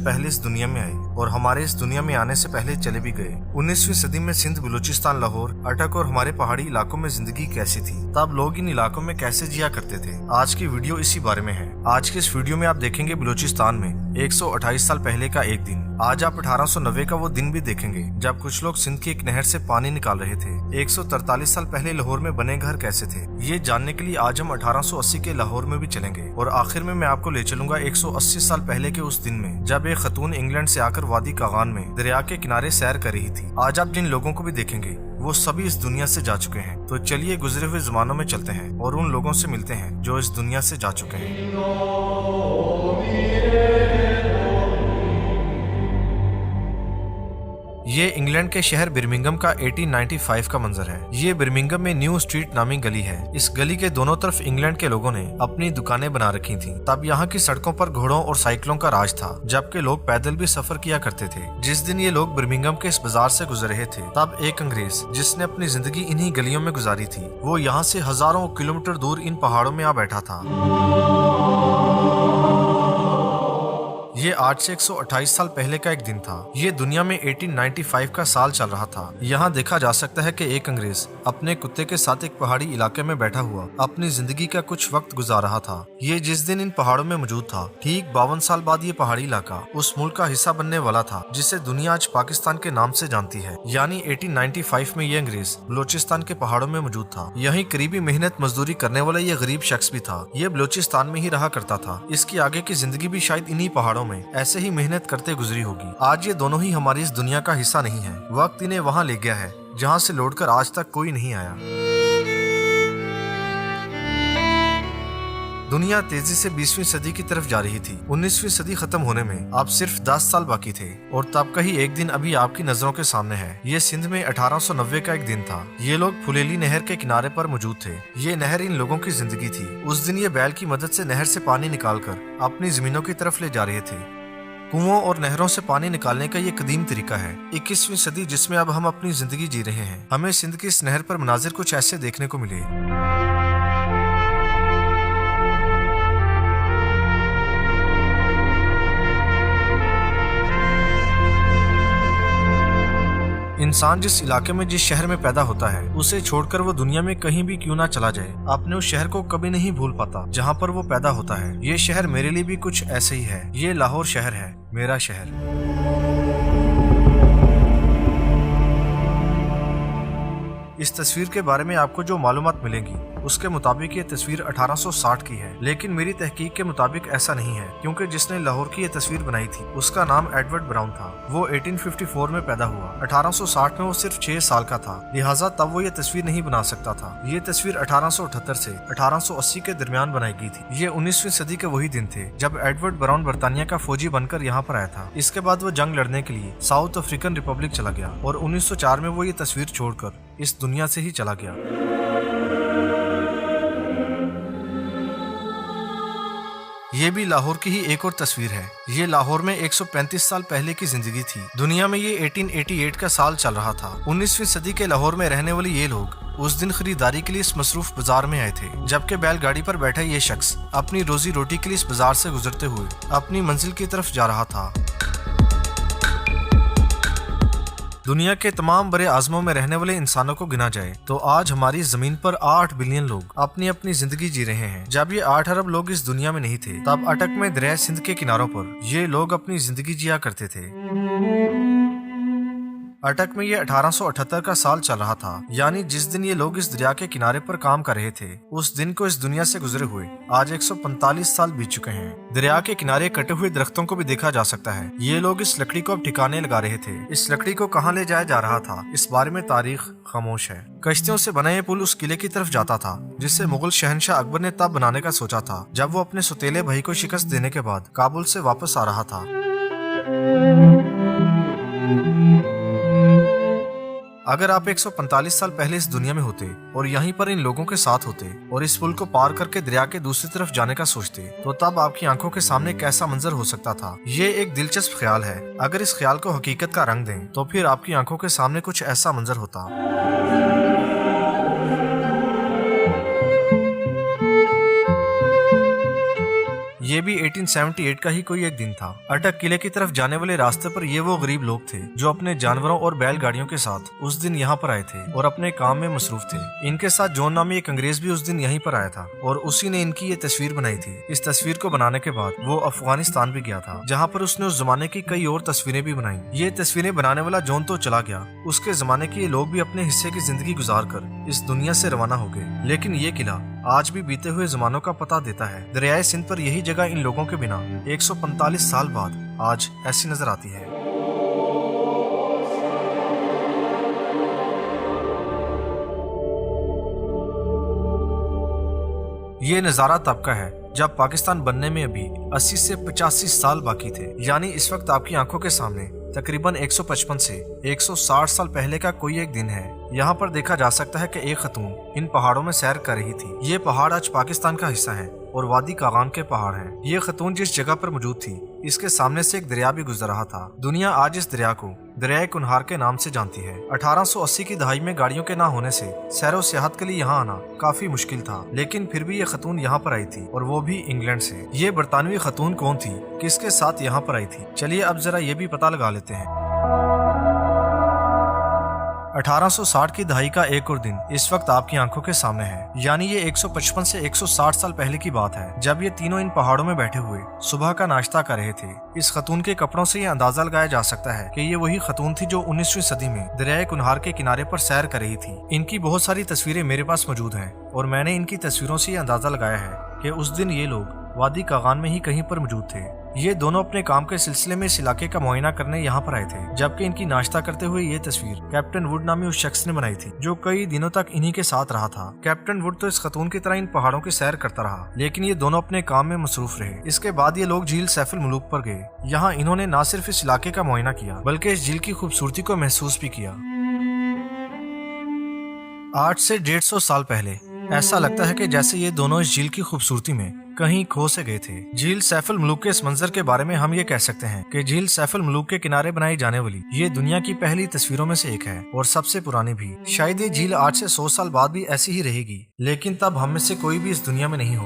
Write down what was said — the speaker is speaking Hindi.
पहले इस दुनिया में आए और हमारे इस दुनिया में आने से पहले चले भी गए। 19वीं सदी में सिंध, बलूचिस्तान, लाहौर, अटक और हमारे पहाड़ी इलाकों में जिंदगी कैसी थी, तब लोग इन इलाकों में कैसे जिया करते थे। आज की वीडियो इसी बारे में है। आज के इस वीडियो में आप देखेंगे बलूचिस्तान में 128 साल पहले का एक दिन। आज आप 1890 का वो दिन भी देखेंगे जब कुछ लोग सिंध की एक नहर से पानी निकाल रहे थे। 143 साल पहले लाहौर में बने घर कैसे थे, ये जानने के लिए आज हम 1880 के लाहौर में भी चलेंगे और आखिर में मैं आपको ले चलूंगा 180 साल पहले के उस दिन में जब एक खतून इंग्लैंड से आकर वादी कागान में दरिया के किनारे सैर कर रही थी। आज आप जिन लोगों को भी देखेंगे वो सभी इस दुनिया से जा चुके हैं। तो चलिए गुजरे हुए जमानों में चलते हैं और उन लोगों से मिलते हैं जो इस दुनिया से जा चुके हैं। ये इंग्लैंड के शहर बर्मिंघम का 1895 का मंजर है। ये बर्मिंघम में न्यू स्ट्रीट नामी गली है। इस गली के दोनों तरफ इंग्लैंड के लोगों ने अपनी दुकानें बना रखी थीं। तब यहाँ की सड़कों पर घोड़ों और साइकिलों का राज था, जबकि लोग पैदल भी सफर किया करते थे। जिस दिन ये लोग बर्मिंघम के इस बाजार से गुजर रहे थे, तब एक अंग्रेज जिसने अपनी जिंदगी इन्हीं गलियों में गुजारी थी, वो यहाँ से हजारों किलोमीटर दूर इन पहाड़ों में आ बैठा था। ये आज से 128 साल पहले का एक दिन था। ये दुनिया में 1895 का साल चल रहा था। यहाँ देखा जा सकता है कि एक अंग्रेज अपने कुत्ते के साथ एक पहाड़ी इलाके में बैठा हुआ अपनी जिंदगी का कुछ वक्त गुजार रहा था। ये जिस दिन इन पहाड़ों में मौजूद था, ठीक 52 साल बाद ये पहाड़ी इलाका उस मुल्क का हिस्सा बनने वाला था जिसे दुनिया आज पाकिस्तान के नाम से जानती है। यानी 1895 में ये अंग्रेज बलूचिस्तान के पहाड़ों में मौजूद था। यहीं करीबी मेहनत मजदूरी करने वाला ये गरीब शख्स भी था। ये बलूचिस्तान में ही रहा करता था। इसकी आगे की जिंदगी भी शायद इन्हीं पहाड़ों में ऐसे ही मेहनत करते गुजरी होगी। आज ये दोनों ही हमारी इस दुनिया का हिस्सा नहीं है। वक्त इन्हें वहाँ ले गया है जहाँ से लौटकर आज तक कोई नहीं आया। दुनिया तेजी से 20वीं सदी की तरफ जा रही थी। 19वीं सदी खत्म होने में अब सिर्फ 10 साल बाकी थे और तब का ही एक दिन अभी आपकी नजरों के सामने है। ये सिंध में 1890 का एक दिन था। ये लोग फुलेली नहर के किनारे पर मौजूद थे। ये नहर इन लोगों की जिंदगी थी। उस दिन ये बैल की मदद से नहर से पानी निकालकर अपनी जमीनों की तरफ ले जा रहे थे। कुओं और नहरों से पानी निकालने का ये कदीम तरीका है। 21वीं सदी जिसमें अब हम अपनी जिंदगी जी रहे हैं, हमें सिंध की इस नहर पर मनाजिर कुछ ऐसे देखने को मिले। इंसान जिस इलाके में, जिस शहर में पैदा होता है, उसे छोड़कर वो दुनिया में कहीं भी क्यों ना चला जाए, अपने उस शहर को कभी नहीं भूल पाता जहाँ पर वो पैदा होता है। ये शहर मेरे लिए भी कुछ ऐसे ही है। ये लाहौर शहर है, मेरा शहर। इस तस्वीर के बारे में आपको जो मालूमात मिलेंगी उसके मुताबिक ये तस्वीर 1860 की है, लेकिन मेरी तहकीक के मुताबिक ऐसा नहीं है, क्योंकि जिसने लाहौर की ये तस्वीर बनाई थी उसका नाम एडवर्ड ब्राउन था। वो 1854 में पैदा हुआ। 1860 में वो सिर्फ 6 साल का था, लिहाजा तब वो ये तस्वीर नहीं बना सकता था। ये तस्वीर 1878 से 1880 के दरमियान बनाई गई थी। ये 19वीं सदी के वही दिन थे जब एडवर्ड ब्राउन बरतानिया का फौजी बनकर यहाँ पर आया था। इसके बाद वो जंग लड़ने के लिए साउथ अफ्रीकन रिपब्लिक चला गया और 1904 में वो ये तस्वीर छोड़कर इस दुनिया से ही चला गया। ये भी लाहौर की ही एक और तस्वीर है। ये लाहौर में 135 साल पहले की जिंदगी थी। दुनिया में ये 1888 का साल चल रहा था। 19वीं सदी के लाहौर में रहने वाले ये लोग उस दिन खरीदारी के लिए इस मसरूफ बाजार में आए थे, जबकि बैलगाड़ी पर बैठा ये शख्स अपनी रोजी रोटी के लिए इस बाजार से गुजरते हुए अपनी मंजिल की तरफ जा रहा था। दुनिया के तमाम बड़े आज़मों में रहने वाले इंसानों को गिना जाए तो आज हमारी जमीन पर 8 बिलियन लोग अपनी अपनी जिंदगी जी रहे हैं। जब ये 8 अरब लोग इस दुनिया में नहीं थे, तब अटक में दरिया सिंध के किनारों पर ये लोग अपनी जिंदगी जिया करते थे। अटक में ये 1878 का साल चल रहा था। यानी जिस दिन ये लोग इस दरिया के किनारे पर काम कर रहे थे, उस दिन को इस दुनिया से गुजरे हुए आज 145 साल बीत चुके हैं। दरिया के किनारे कटे हुए दरख्तों को भी देखा जा सकता है। ये लोग इस लकड़ी को अब ठिकाने लगा रहे थे। इस लकड़ी को कहाँ ले जाया जा रहा था, इस बारे में तारीख खामोश है। कश्तियों से बना ये पुल उस किले की तरफ जाता था जिसे मुगल शहनशाह अकबर ने तब बनाने का सोचा था जब वो अपने सौतेले भाई को शिकस्त देने के बाद काबुल से वापस आ रहा था। अगर आप 145 साल पहले इस दुनिया में होते और यहीं पर इन लोगों के साथ होते और इस पुल को पार करके दरिया के दूसरी तरफ जाने का सोचते, तो तब आपकी आंखों के सामने कैसा मंजर हो सकता था। ये एक दिलचस्प ख्याल है। अगर इस ख्याल को हकीकत का रंग दें तो फिर आपकी आंखों के सामने कुछ ऐसा मंजर होता। ये भी 1878 का ही कोई एक दिन था। अटक किले की तरफ जाने वाले रास्ते पर ये वो गरीब लोग थे जो अपने जानवरों और बैलगाड़ियों के साथ उस दिन यहाँ पर आए थे और अपने काम में मसरूफ थे। इनके साथ जॉन नामी एक अंग्रेज भी उस दिन यहीं पर आया था और उसी ने इनकी ये तस्वीर बनाई थी। इस तस्वीर को बनाने के बाद वो अफगानिस्तान भी गया था, जहाँ पर उसने उस जमाने की कई और तस्वीरें भी बनाई। ये तस्वीरें बनाने वाला जॉन तो चला गया, उसके जमाने के ये लोग भी अपने हिस्से की जिंदगी गुजार कर इस दुनिया से रवाना हो गए। लेकिन ये किला आज भी बीते हुए जमानों का पता देता है। दरियाए सिंध पर यही जगह इन लोगों के बिना 145 साल बाद आज ऐसी नजर आती है। ये नजारा तब का है जब पाकिस्तान बनने में अभी 80 से 85 साल बाकी थे। यानी इस वक्त आपकी आंखों के सामने तकरीबन 155 से 160 साल पहले का कोई एक दिन है। यहाँ पर देखा जा सकता है कि एक खतून इन पहाड़ों में सैर कर रही थी। ये पहाड़ आज पाकिस्तान का हिस्सा है और वादी कागान के पहाड़ हैं। ये खतून जिस जगह पर मौजूद थी, इसके सामने से एक दरिया भी गुजर रहा था। दुनिया आज इस दरिया को दरियाए कुनहार के नाम से जानती है। 1880 की दहाई में गाड़ियों के ना होने से सैरो सियाहत के लिए यहाँ आना काफी मुश्किल था, लेकिन फिर भी ये खतून यहाँ पर आई थी और वो भी इंग्लैंड से। ये बरतानवी खतून कौन थी, किसके साथ यहाँ पर आई थी? चलिए अब जरा ये भी पता लगा लेते हैं। 1860 की दहाई का एक और दिन इस वक्त आपकी आंखों के सामने है। यानी ये 155 से 160 साल पहले की बात है, जब ये तीनों इन पहाड़ों में बैठे हुए सुबह का नाश्ता कर रहे थे। इस खतून के कपड़ों से ये अंदाजा लगाया जा सकता है कि ये वही खतून थी जो 19वीं सदी में दरियाए कुनहार के किनारे पर सैर कर रही थी। इनकी बहुत सारी तस्वीरें मेरे पास मौजूद हैं और मैंने इनकी तस्वीरों से ये अंदाजा लगाया है कि उस दिन ये लोग वादी कागान में ही कहीं पर मौजूद थे। ये दोनों अपने काम के सिलसिले में इस इलाके का मुआयना करने यहाँ पर आए थे, जबकि इनकी नाश्ता करते हुए ये तस्वीर कैप्टन वुड नामी उस शख्स ने बनाई थी जो कई दिनों तक इन्हीं के साथ रहा था। कैप्टन वुड तो इस खतून की तरह इन पहाड़ों की सैर करता रहा, लेकिन ये दोनों अपने काम में मसरूफ रहे। इसके बाद ये लोग झील सैफुल मुलूक पर गए। यहाँ इन्होंने न सिर्फ इस इलाके का मुआयना किया बल्कि इस झील की खूबसूरती को महसूस भी किया। 8 से 150 साल पहले ऐसा लगता है कि जैसे ये दोनों इस झील की खूबसूरती में कहीं खो से गए थे। झील सैफुल मुलूक के इस मंजर के बारे में हम ये कह सकते हैं कि झील सैफुल मुलूक के किनारे बनाई जाने वाली ये दुनिया की पहली तस्वीरों में से एक है और सबसे पुरानी भी। शायद ये झील आज से 100 साल बाद भी ऐसी ही रहेगी, लेकिन तब हम में से कोई भी इस दुनिया में नहीं हो।